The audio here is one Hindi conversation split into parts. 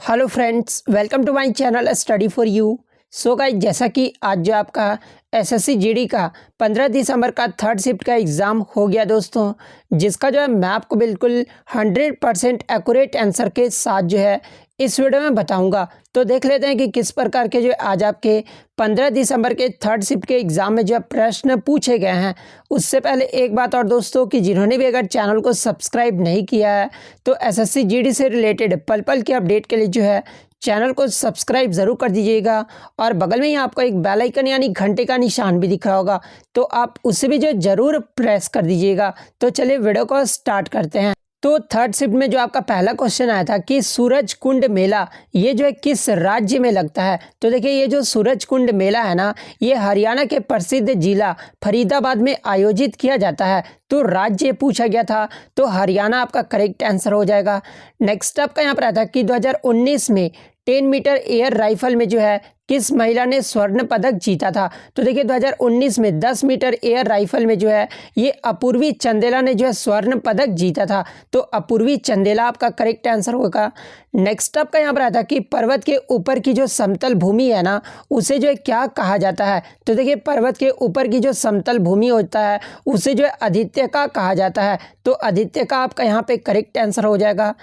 Hello friends, welcome to my channel study for you. So guys, जैसा कि आज जो आपका एसएससी जीडी का 15 दिसंबर का थर्ड शिफ्ट का एग्ज़ाम हो गया दोस्तों, जिसका जो है मैं आपको बिल्कुल 100% एक्यूरेट आंसर के साथ जो है इस वीडियो में बताऊंगा। तो देख लेते हैं कि किस प्रकार के जो आज आपके 15 दिसंबर के थर्ड शिफ्ट के एग्ज़ाम में जो प्रश्न पूछे गए हैं। उससे पहले एक बात और दोस्तों, कि जिन्होंने भी अगर चैनल को सब्सक्राइब नहीं किया है तो एसएससी जीडी से रिलेटेड पल पल की अपडेट के लिए जो है चैनल को सब्सक्राइब ज़रूर कर दीजिएगा। और बगल में ही आपको एक बेल आइकन यानी घंटे का निशान भी दिख रहा होगा, तो आप उसे भी जो ज़रूर प्रेस कर दीजिएगा। तो चलिए वीडियो को स्टार्ट करते हैं। तो थर्ड शिफ्ट में जो आपका पहला क्वेश्चन आया था कि सूरज कुंड मेला ये जो है किस राज्य में लगता है। तो देखिए, ये जो सूरज कुंड मेला है ना, ये हरियाणा के प्रसिद्ध जिला फरीदाबाद में आयोजित किया जाता है। तो राज्य पूछा गया था, तो हरियाणा आपका करेक्ट आंसर हो जाएगा। नेक्स्ट आपका यहाँ पर आया था कि 2019 में 10 मीटर एयर राइफल में जो है किस महिला ने स्वर्ण पदक जीता था। तो देखिए, 2019 में 10 मीटर एयर राइफल में जो है ये अपूर्वी चंदेला ने जो है स्वर्ण पदक जीता था। तो अपूर्वी चंदेला आपका करेक्ट आंसर होगा। नेक्स्ट आपका यहाँ पर आता है कि पर्वत के ऊपर की जो समतल भूमि है ना, उसे जो है क्या कहा जाता है। तो देखिए, पर्वत के ऊपर की जो समतल भूमि होता है उसे जो है आदित्यका कहा जाता है। तो आदित्यका आपका यहाँ पे करेक्ट आंसर हो जाएगा।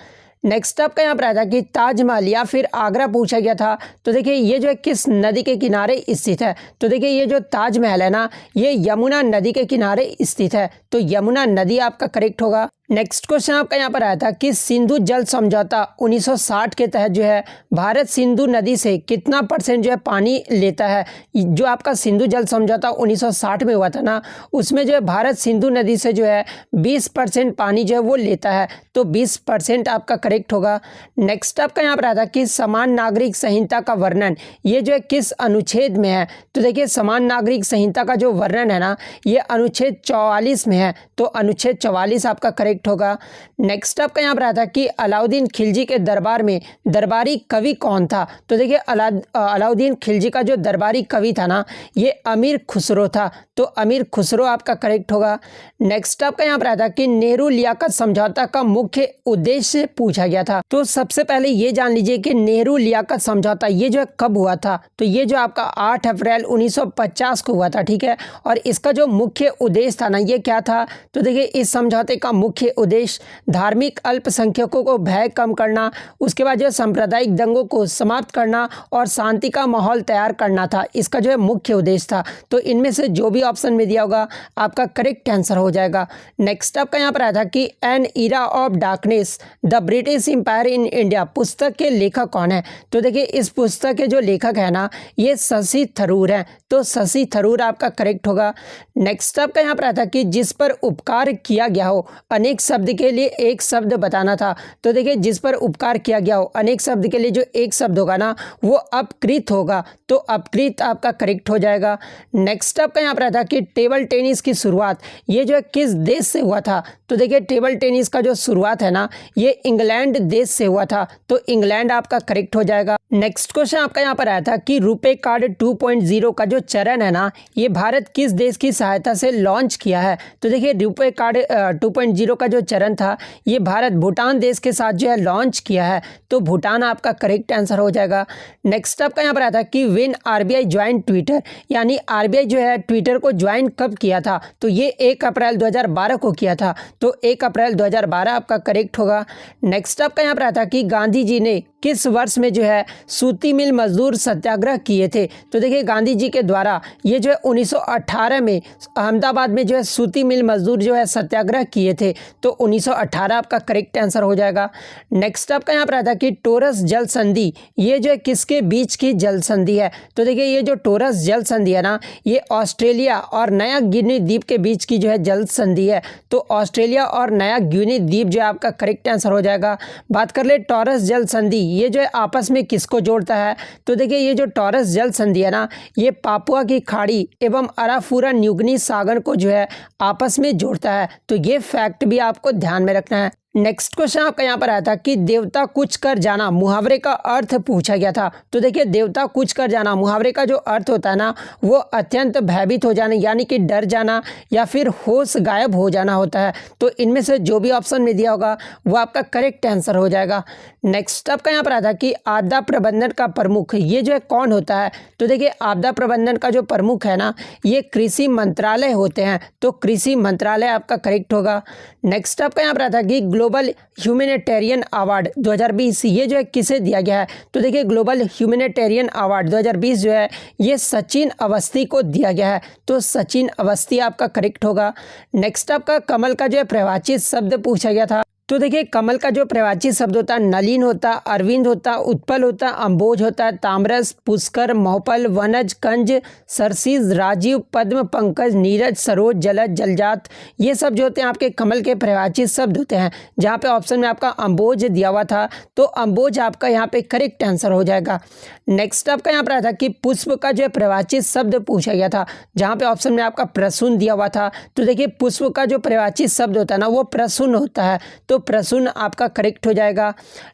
नेक्स्ट आपका यहाँ पर आया था कि ताजमहल या फिर आगरा पूछा गया था। तो देखिए, ये जो है किस नदी के किनारे स्थित है। तो देखिए, ये जो ताजमहल है ना, ये यमुना नदी के किनारे स्थित है। तो यमुना नदी आपका करेक्ट होगा। नेक्स्ट क्वेश्चन आपका यहाँ पर आया था कि सिंधु जल समझौता 1960 के तहत जो है भारत सिंधु नदी से कितना % जो है पानी लेता है। जो आपका सिंधु जल समझौता 1960 में हुआ था ना, उसमें जो है भारत सिंधु नदी से जो है 20% पानी जो है वो लेता है। तो 20% आपका करेक्ट होगा। नेक्स्ट आपका यहाँ पर आया था कि समान नागरिक संहिता का वर्णन ये जो है किस अनुच्छेद में है। तो देखिए, समान नागरिक संहिता का जो वर्णन है ना, ये अनुच्छेद 44 में है। तो अनुच्छेद 44 आपका करेक्ट होगा। नेक्स्ट आपका यहाँ पर आता है कि अलाउद्दीन खिलजी के दरबार में दरबारी कवि कौन था। तो देखिए, अलाउद्दीन खिलजी का जो दरबारी कवि था ना, ये अमीर खुसरो था। तो अमीर खुसरो आपका करेक्ट होगा। नेक्स्ट आपका यहाँ पर आता है कि नेहरू लियाकत समझौता का मुख्य उद्देश्य पूछा गया था। तो सबसे पहले ये जान लीजिए कि नेहरू लियाकत समझौता ये जो है कब हुआ था। तो ये जो आपका 8 अप्रैल 1950 को हुआ था, ठीक है। और इसका जो मुख्य उद्देश्य था ना, ये क्या था। तो देखिए, इस समझौते का मुख्य उद्देश्य धार्मिक अल्पसंख्यकों को भय कम करना, उसके बाद जो सांप्रदायिक दंगों को समाप्त करना और शांति का माहौल तैयार करना था। इसका जो है मुख्य उद्देश्य था। तो इनमें से जो भी ऑप्शन में दिया होगा आपका करेक्ट आंसर हो जाएगा। नेक्स्ट आपका यहाँ पर आया था कि an era of darkness the British empire in India पुस्तक के लेखक कौन है। तो देखिए, इस पुस्तक के जो लेखक है ना, ये शशि थरूर हैं। तो शशि थरूर आपका करेक्ट होगा। नेक्स्ट आपका यहाँ पर आया था कि जिस पर उपकार किया गया हो अनेक शब्द के लिए एक शब्द बताना था। तो देखिए, जिस पर उपकार किया गया हो अनेक शब्द के लिए जो एक शब्द होगा ना, वो अपकृत होगा। तो अपकृत आपका करेक्ट हो जाएगा। नेक्स्ट आपका यहाँ पर आता है कि टेबल टेनिस की शुरुआत ये जो है किस देश से हुआ था। तो देखिए, टेबल टेनिस का जो शुरुआत है ना, ये इंग्लैंड देश से हुआ था। तो इंग्लैंड आपका करेक्ट हो जाएगा। नेक्स्ट क्वेश्चन आपका यहाँ पर आया था कि रुपे कार्ड 2.0 का जो चरण है ना, ये भारत किस देश की सहायता से लॉन्च किया है। तो देखिए, रुपे कार्ड 2.0 का जो चरण था ये भारत भूटान देश के साथ जो है लॉन्च किया है। तो भूटान आपका करेक्ट आंसर हो जाएगा। नेक्स्ट आपका यहाँ पर आया था कि व्हेन आरबीआई ज्वाइन ट्विटर, यानी आरबीआई जो है ट्विटर को ज्वाइन कब किया था। तो ये 1 अप्रैल 2012 को किया था। तो 1 अप्रैल 2012 आपका करेक्ट होगा। नेक्स्ट आपका यहाँ पर आया था कि गांधी जी ने किस वर्ष में जो है सूती मिल मजदूर सत्याग्रह किए थे। तो देखिए, गांधी जी के द्वारा ये जो है 1918 में अहमदाबाद में जो है सूती मिल मजदूर जो है सत्याग्रह किए थे। तो 1918 आपका करेक्ट आंसर हो जाएगा। नेक्स्ट आपका यहाँ पर आता है कि टोरस जल संधि ये जो है किसके बीच की जल संधि है। तो देखिए, ये जो टोरस जल संधि है ना, ये ऑस्ट्रेलिया और नया गिनी द्वीप के बीच की जो है जल संधि है। तो ऑस्ट्रेलिया और नया गिनी द्वीप जो है आपका करेक्ट आंसर हो जाएगा। बात कर ले टोरस जल संधि ये जो है आपस में किसको जोड़ता है। तो देखिए, ये जो टोरस जल संधि है ना, ये पापुआ की खाड़ी एवं अराफुरा न्यूगिनी सागर को जो है आपस में जोड़ता है। तो ये फैक्ट भी आपको ध्यान में रखना है। नेक्स्ट क्वेश्चन आपका यहाँ पर आया था कि देवता कुछ कर जाना मुहावरे का अर्थ पूछा गया था। तो देखिए देवता कुछ कर जाना मुहावरे का जो अर्थ होता है ना वो अत्यंत भयभीत हो जाना यानी कि डर जाना या फिर होश गायब हो जाना होता है। तो इनमें से जो भी ऑप्शन में दिया होगा वो आपका करेक्ट आंसर हो जाएगा। नेक्स्ट आपका यहाँ पर आया था कि आपदा प्रबंधन का प्रमुख ये जो है कौन होता है। तो देखिए आपदा प्रबंधन का जो प्रमुख है ना ये कृषि मंत्रालय होते हैं। तो कृषि मंत्रालय आपका करेक्ट होगा। नेक्स्ट आपका यहाँ पर आया था कि ग्लोबल ह्यूमैनिटेरियन अवार्ड 2020 ये जो है किसे दिया गया है। तो देखिए ग्लोबल ह्यूमैनिटेरियन अवार्ड 2020 जो है ये सचिन अवस्थी को दिया गया है। तो सचिन अवस्थी आपका करेक्ट होगा। नेक्स्ट आपका कमल का जो है प्रवाचित शब्द पूछा गया था। तो देखिए कमल का जो प्रवाची शब्द होता है नलिन होता, अरविंद होता, उत्पल होता, अम्बोज होता, ताम्रस, पुष्कर, महपल, वनज, कंज, सरसीज, राजीव, पद्म, पंकज, नीरज, सरोज, जलज, जलजात ये सब जो होते हैं आपके कमल के प्रवाची शब्द होते हैं। जहाँ पे ऑप्शन में आपका अम्बोज दिया हुआ था तो अम्बोज आपका यहाँ पे करेक्ट आंसर हो जाएगा। नेक्स्ट आपका यहाँ पर आया था कि पुष्प का जो प्रवाची शब्द पूछा गया था। जहाँ पे ऑप्शन में आपका प्रसून दिया हुआ था। तो देखिए पुष्प का जो प्रवाची शब्द होता है ना वो प्रसून होता है। तो प्रसून आपका करेक्ट हो जाएगा।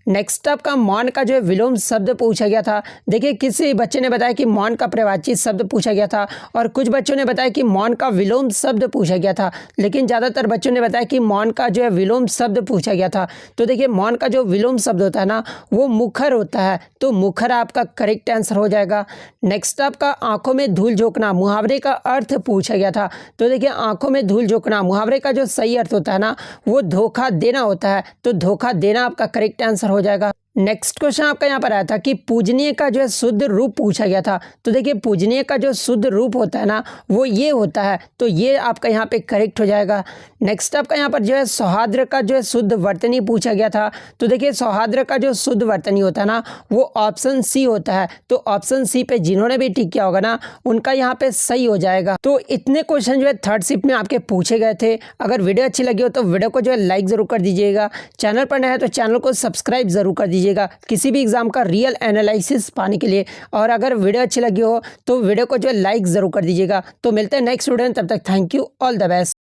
नेक्स्ट आपका मौन का जो विलोम शब्द पूछा गया था। देखिए किसी बच्चे ने बताया कि मौन का प्रवाची शब्द पूछा गया था और कुछ बच्चों ने बताया कि मौन का विलोम शब्द पूछा गया था, लेकिन ज़्यादातर बच्चों ने बताया कि मौन का जो है विलोम शब्द पूछा गया था। तो देखिए मौन का जो विलोम शब्द होता है ना वो मुखर होता है। तो मुखर आपका करेक्ट आंसर हो जाएगा। नेक्स्ट आपका आंखों में धूल झोंकना मुहावरे का अर्थ पूछा गया था। तो देखिए आंखों में धूल झोंकना मुहावरे का जो सही अर्थ होता है ना वो धोखा देना होता है। तो धोखा देना आपका करेक्ट आंसर हो जाएगा। नेक्स्ट क्वेश्चन आपका यहाँ पर आया था कि पूजनीय का जो है शुद्ध रूप पूछा गया था। तो देखिए पूजनीय का जो शुद्ध रूप होता है ना वो ये होता है। तो ये आपका यहाँ पे करेक्ट हो जाएगा। नेक्स्ट आपका यहाँ पर जो है सौहार्द्र का जो है शुद्ध वर्तनी पूछा गया था। तो देखिए सौहार्द्र का जो शुद्ध वर्तनी होता है ना वो ऑप्शन सी होता है। तो ऑप्शन सी पे जिन्होंने भी टिक किया होगा ना उनका यहाँ पे सही हो जाएगा। तो इतने क्वेश्चन जो है थर्ड शिफ्ट में आपके पूछे गए थे। अगर वीडियो अच्छी लगी हो तो वीडियो को जो है लाइक ज़रूर कर दीजिएगा। चैनल पर नया है तो चैनल को सब्सक्राइब ज़रूर कर दीजिएगा किसी भी एग्जाम का रियल एनालिसिस पाने के लिए। और अगर वीडियो अच्छी लगी हो तो वीडियो को जो है लाइक ज़रूर कर दीजिएगा। तो मिलते हैं नेक्स्ट वीडियो में, तब तक thank you, all the best.